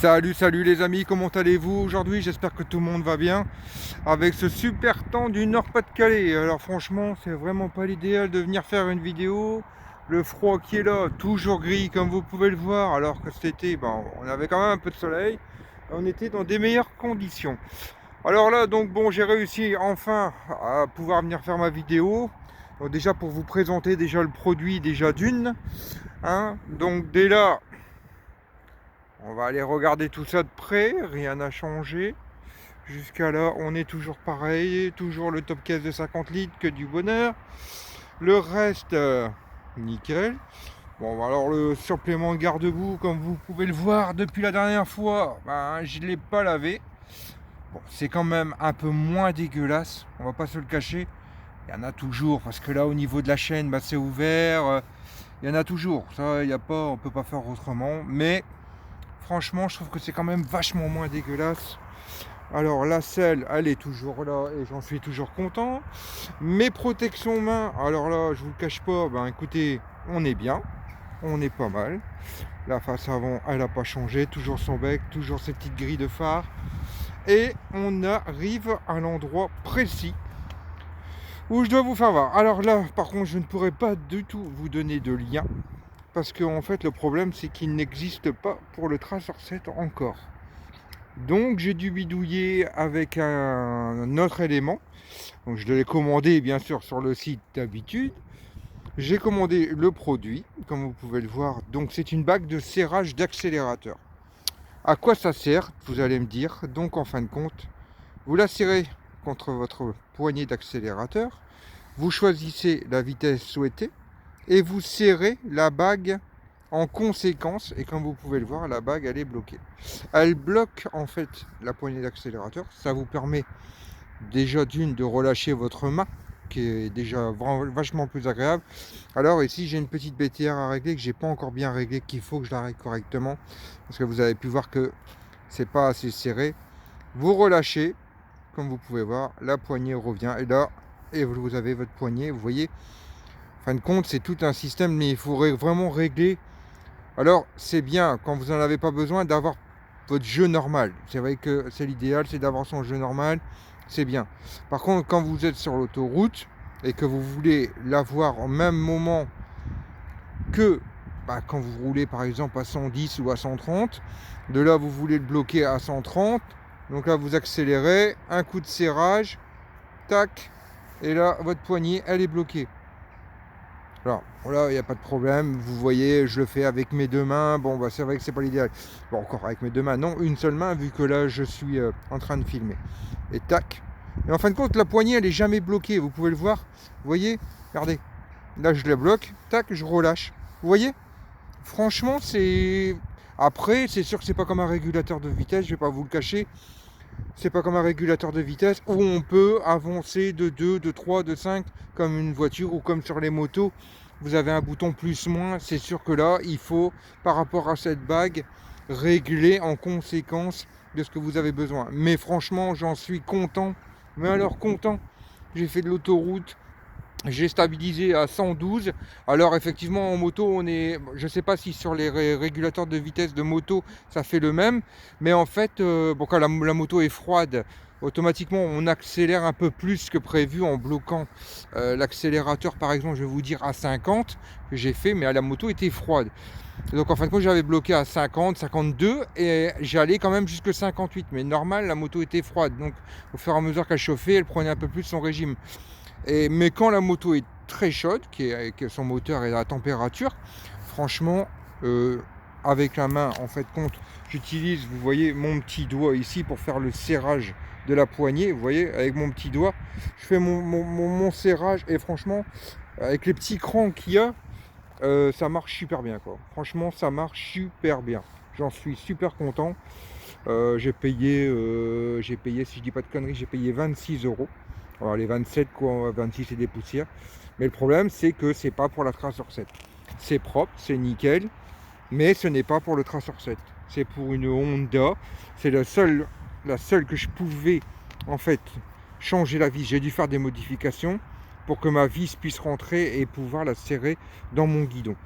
Salut les amis, comment allez-vous aujourd'hui? J'espère que tout le monde va bien avec ce super temps du Nord-Pas-de-Calais. Alors franchement, c'est vraiment pas l'idéal de venir faire une vidéo. Le froid qui est là, toujours gris comme vous pouvez le voir, alors que cet été, on avait quand même un peu de soleil. On était dans des meilleures conditions. Alors là, donc bon, j'ai réussi enfin à pouvoir venir faire ma vidéo. Donc déjà pour vous présenter déjà le produit déjà d'une. Hein. Donc dès là, on va aller regarder tout ça de près, rien n'a changé. Jusqu'à là, on est toujours pareil, toujours le top caisse de 50 litres, que du bonheur. Le reste, nickel. Bon, alors le supplément garde-boue, comme vous pouvez le voir depuis la dernière fois, je ne l'ai pas lavé. Bon, c'est quand même un peu moins dégueulasse, on va pas se le cacher. Il y en a toujours, parce que là, au niveau de la chaîne, c'est ouvert. Il y en a toujours, ça, il y a pas, on peut pas faire autrement. Mais franchement, je trouve que c'est quand même vachement moins dégueulasse. Alors la selle, elle est toujours là et j'en suis toujours content. Mes protections mains, alors là, je vous le cache pas, écoutez, on est bien, on est pas mal. La face avant, elle n'a pas changé, toujours son bec, toujours ses petites grilles de phare. Et on arrive à l'endroit précis où je dois vous faire voir. Alors là, par contre, je ne pourrais pas du tout vous donner de lien. Parce que en fait, le problème, c'est qu'il n'existe pas pour le Tracer 7 encore. Donc j'ai dû bidouiller avec un autre élément. Donc je l'ai commandé bien sûr sur le site d'habitude. J'ai commandé le produit, comme vous pouvez le voir. Donc c'est une bague de serrage d'accélérateur. À quoi ça sert, vous allez me dire. Donc en fin de compte, vous la serrez contre votre poignée d'accélérateur. Vous choisissez la vitesse souhaitée et vous serrez la bague en conséquence, et comme vous pouvez le voir, la bague elle est bloquée. Elle bloque en fait la poignée d'accélérateur. Ça vous permet déjà d'une de relâcher votre main, qui est déjà vachement plus agréable. Alors ici j'ai une petite BTR à régler que j'ai pas encore bien réglé, qu'il faut que je la règle correctement, parce que vous avez pu voir que c'est pas assez serré. Vous relâchez, comme vous pouvez voir, la poignée revient et là, et vous avez votre poignée. Vous voyez, en fin de compte, c'est tout un système, mais il faudrait vraiment régler. Alors, c'est bien, quand vous n'en avez pas besoin, d'avoir votre jeu normal. C'est vrai que c'est l'idéal, c'est d'avoir son jeu normal, c'est bien. Par contre, quand vous êtes sur l'autoroute et que vous voulez l'avoir au même moment que quand vous roulez par exemple à 110 ou à 130, de là vous voulez le bloquer à 130, donc là vous accélérez, un coup de serrage, tac, et là votre poignée elle est bloquée. Alors là, il n'y a pas de problème, vous voyez, je le fais avec mes deux mains. Bon, c'est vrai que c'est pas l'idéal. Bon, encore avec mes deux mains, non, une seule main, vu que là, je suis en train de filmer. Et tac. Et en fin de compte, la poignée, elle est jamais bloquée. Vous pouvez le voir. Vous voyez, regardez. Là, je la bloque. Tac, je relâche. Vous voyez, franchement, c'est... Après, c'est sûr que c'est pas comme un régulateur de vitesse, je vais pas vous le cacher. C'est pas comme un régulateur de vitesse où on peut avancer de 2, de 3, de 5 comme une voiture ou comme sur les motos. Vous avez un bouton plus-moins. C'est sûr que là, il faut, par rapport à cette bague, régler en conséquence de ce que vous avez besoin. Mais franchement, j'en suis content. Mais alors content. J'ai fait de l'autoroute. J'ai stabilisé à 112. Alors effectivement en moto on est, je sais pas si sur les régulateurs de vitesse de moto ça fait le même, mais en fait quand la moto est froide, automatiquement on accélère un peu plus que prévu en bloquant l'accélérateur, par exemple je vais vous dire à 50 que j'ai fait, mais la moto était froide. Donc en fin de compte j'avais bloqué à 50, 52 et j'allais quand même jusque 58, mais normal la moto était froide, donc au fur et à mesure qu'elle chauffait elle prenait un peu plus son régime. Mais quand la moto est très chaude, que son moteur est à la température, franchement, avec la main, en fait, compte, j'utilise, vous voyez, mon petit doigt ici pour faire le serrage de la poignée. Vous voyez, avec mon petit doigt, je fais mon serrage et franchement, avec les petits crans qu'il y a, ça marche super bien, quoi. Franchement, ça marche super bien. J'en suis super content. J'ai payé, si je dis pas de conneries, j'ai payé 26 euros. Alors les 27 quoi, 26 c'est des poussières. Mais le problème c'est que c'est pas pour la Tracer 7. C'est propre, c'est nickel, mais ce n'est pas pour le Tracer 7. C'est pour une Honda. C'est la seule que je pouvais en fait changer la vis. J'ai dû faire des modifications pour que ma vis puisse rentrer et pouvoir la serrer dans mon guidon.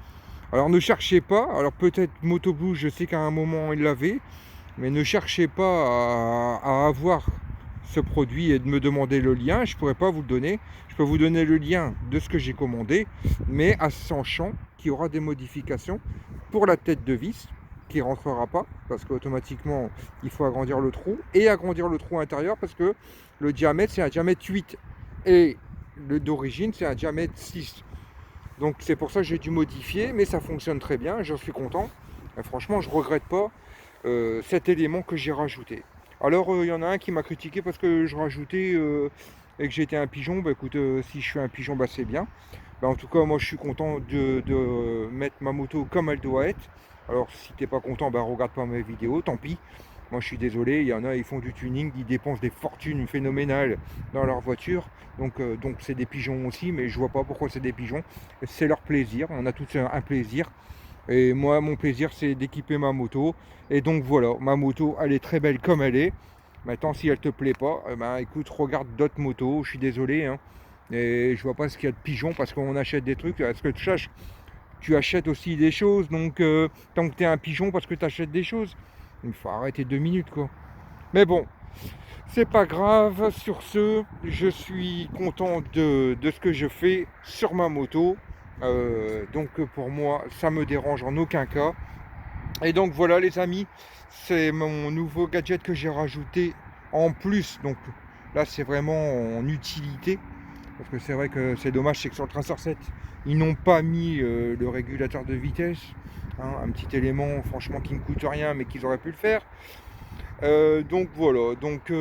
Alors ne cherchez pas. Alors peut-être Motoblue, je sais qu'à un moment il l'avait. Mais ne cherchez pas à avoir ce produit et de me demander le lien, je ne pourrais pas vous le donner. Je peux vous donner le lien de ce que j'ai commandé, mais à sachant qu'il y aura des modifications pour la tête de vis qui ne rentrera pas, parce qu'automatiquement il faut agrandir le trou, et agrandir le trou intérieur parce que le diamètre c'est un diamètre 8 et le d'origine c'est un diamètre 6. Donc c'est pour ça que j'ai dû modifier, mais ça fonctionne très bien, j'en suis content. Et franchement, je ne regrette pas cet élément que j'ai rajouté. Alors il y en a un qui m'a critiqué parce que je rajoutais et que j'étais un pigeon. Bah écoute, si je suis un pigeon, bah c'est bien. Bah, en tout cas, moi je suis content de mettre ma moto comme elle doit être. Alors si t'es pas content, bah regarde pas mes vidéos, tant pis. Moi je suis désolé, il y en a, ils font du tuning, ils dépensent des fortunes phénoménales dans leur voiture. Donc c'est des pigeons aussi, mais je vois pas pourquoi c'est des pigeons. C'est leur plaisir, on a tous un plaisir. Et moi, mon plaisir, c'est d'équiper ma moto. Et donc voilà, ma moto, elle est très belle comme elle est. Maintenant, si elle te plaît pas, eh ben, écoute, regarde d'autres motos. Je suis désolé, hein. Et je vois pas ce qu'il y a de pigeon parce qu'on achète des trucs. Est-ce que tu saches, tu achètes aussi des choses. Donc, tant que tu es un pigeon parce que tu achètes des choses, il faut arrêter 2 minutes, quoi. Mais bon, c'est pas grave. Sur ce, je suis content de ce que je fais sur ma moto. Donc pour moi, ça me dérange en aucun cas. Et donc voilà les amis, c'est mon nouveau gadget que j'ai rajouté en plus. Donc là c'est vraiment en utilité. Parce que c'est vrai que c'est dommage, c'est que sur le Tracer 7, ils n'ont pas mis le régulateur de vitesse. Hein, un petit élément franchement qui ne coûte rien mais qu'ils auraient pu le faire. Donc voilà, donc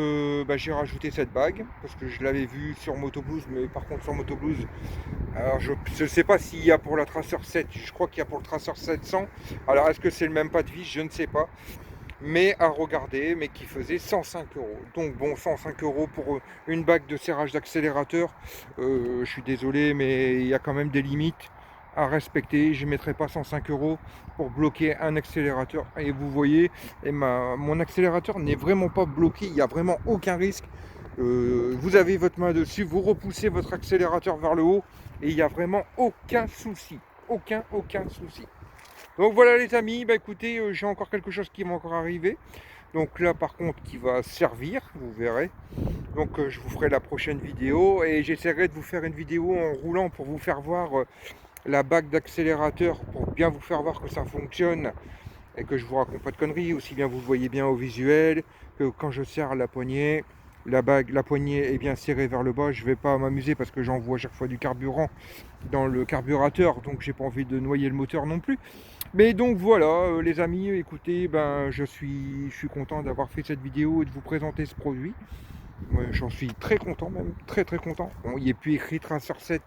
bah, j'ai rajouté cette bague parce que je l'avais vue sur Motoblues, mais par contre sur Motoblues, alors je ne sais pas s'il y a pour la Tracer 7, je crois qu'il y a pour le Tracer 700. Alors est-ce que c'est le même pas de vis, je ne sais pas, mais à regarder, mais qui faisait 105 euros. Donc bon, 105 euros pour une bague de serrage d'accélérateur, je suis désolé, mais il y a quand même des limites à respecter. Je ne mettrai pas 105 euros pour bloquer un accélérateur. Et vous voyez, mon accélérateur n'est vraiment pas bloqué, il n'y a vraiment aucun risque. Vous avez votre main dessus, vous repoussez votre accélérateur vers le haut et il n'y a vraiment aucun souci. Aucun souci. Donc voilà les amis, bah écoutez, j'ai encore quelque chose qui va encore arriver. Donc là par contre qui va servir, vous verrez. Donc je vous ferai la prochaine vidéo et j'essaierai de vous faire une vidéo en roulant pour vous faire voir la bague d'accélérateur, pour bien vous faire voir que ça fonctionne et que je vous raconte pas de conneries, aussi bien vous le voyez bien au visuel que quand je serre la poignée. La poignée est bien serrée vers le bas, je vais pas m'amuser parce que j'envoie à chaque fois du carburant dans le carburateur, donc j'ai pas envie de noyer le moteur non plus. Mais donc voilà les amis, écoutez, ben je suis content d'avoir fait cette vidéo et de vous présenter ce produit. Moi, j'en suis très content même, très content. Bon, il n'est plus écrit Tracer 7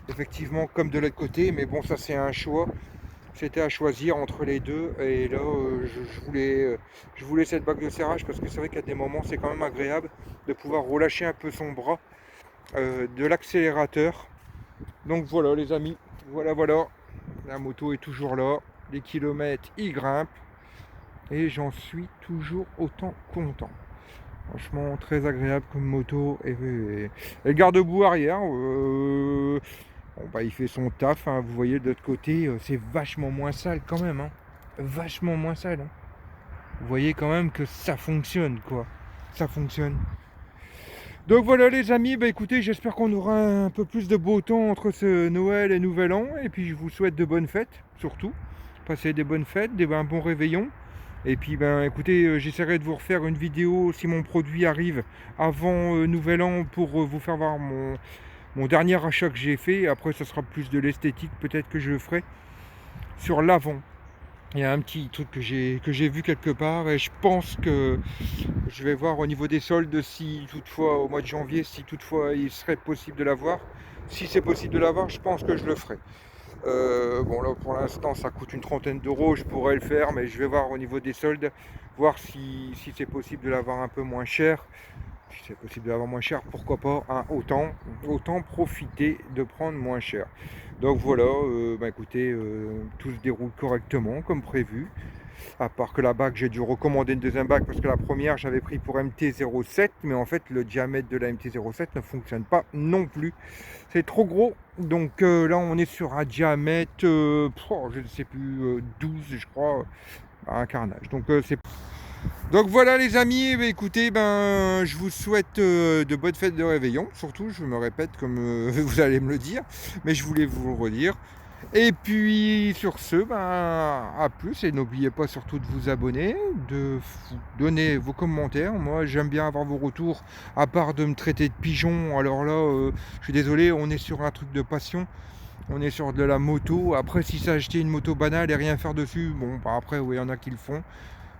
effectivement comme de l'autre côté, mais bon ça c'est un choix. C'était à choisir entre les deux et là je voulais cette bague de serrage parce que c'est vrai qu'à des moments c'est quand même agréable de pouvoir relâcher un peu son bras de l'accélérateur. Donc voilà les amis, voilà, la moto est toujours là, les kilomètres ils grimpent et j'en suis toujours autant content. Franchement très agréable comme moto et le garde-boue arrière bon, bah, il fait son taf, hein. Vous voyez de l'autre côté, c'est vachement moins sale quand même, hein. Vachement moins sale, hein. Vous voyez quand même que ça fonctionne, quoi. Ça fonctionne. Donc voilà les amis, bah écoutez, j'espère qu'on aura un peu plus de beau temps entre ce Noël et Nouvel An. Et puis je vous souhaite de bonnes fêtes, surtout. Passez des bonnes fêtes, un bon réveillon. Et puis ben écoutez, j'essaierai de vous refaire une vidéo si mon produit arrive avant Nouvel An pour vous faire voir mon dernier achat que j'ai fait. Après ça sera plus de l'esthétique peut-être que je le ferai sur l'avant. Il y a un petit truc que j'ai vu quelque part et je pense que je vais voir au niveau des soldes si toutefois au mois de janvier, si toutefois il serait possible de l'avoir. Si c'est possible de l'avoir, je pense que je le ferai. Bon là pour l'instant ça coûte une trentaine d'euros, je pourrais le faire, mais je vais voir au niveau des soldes, voir si c'est possible de l'avoir un peu moins cher. Si c'est possible de l'avoir moins cher, pourquoi pas, hein, autant profiter de prendre moins cher. Donc voilà, bah écoutez, tout se déroule correctement comme prévu. À part que la bague, j'ai dû recommander une deuxième bague parce que la première j'avais pris pour MT-07, mais en fait le diamètre de la MT-07 ne fonctionne pas non plus. C'est trop gros. Donc là on est sur un diamètre, je ne sais plus, 12 je crois, un carnage. Donc c'est Donc voilà les amis, écoutez, je vous souhaite de bonnes fêtes de réveillon, surtout, je me répète comme vous allez me le dire, mais je voulais vous le redire. Et puis sur ce, à plus, et n'oubliez pas surtout de vous abonner, de donner vos commentaires. Moi j'aime bien avoir vos retours, à part de me traiter de pigeon, alors là, je suis désolé, on est sur un truc de passion. On est sur de la moto. Après, si c'est acheter une moto banale et rien faire dessus, bon, après, oui, il y en a qui le font.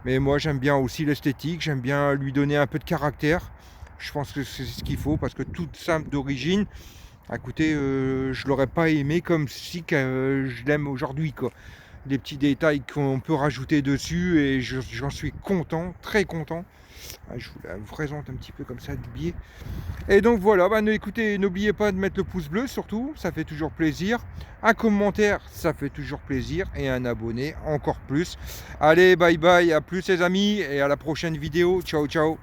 Mais moi, j'aime bien aussi l'esthétique. J'aime bien lui donner un peu de caractère. Je pense que c'est ce qu'il faut parce que toute simple d'origine, écoutez, je l'aurais pas aimé comme si je l'aime aujourd'hui, quoi. Des petits détails qu'on peut rajouter dessus et j'en suis content, très content. Je vous la présente un petit peu comme ça du biais. Et donc voilà, écoutez, n'oubliez pas de mettre le pouce bleu surtout, ça fait toujours plaisir. Un commentaire, ça fait toujours plaisir. Et un abonné, encore plus. Allez, bye bye, à plus les amis et à la prochaine vidéo. Ciao, ciao.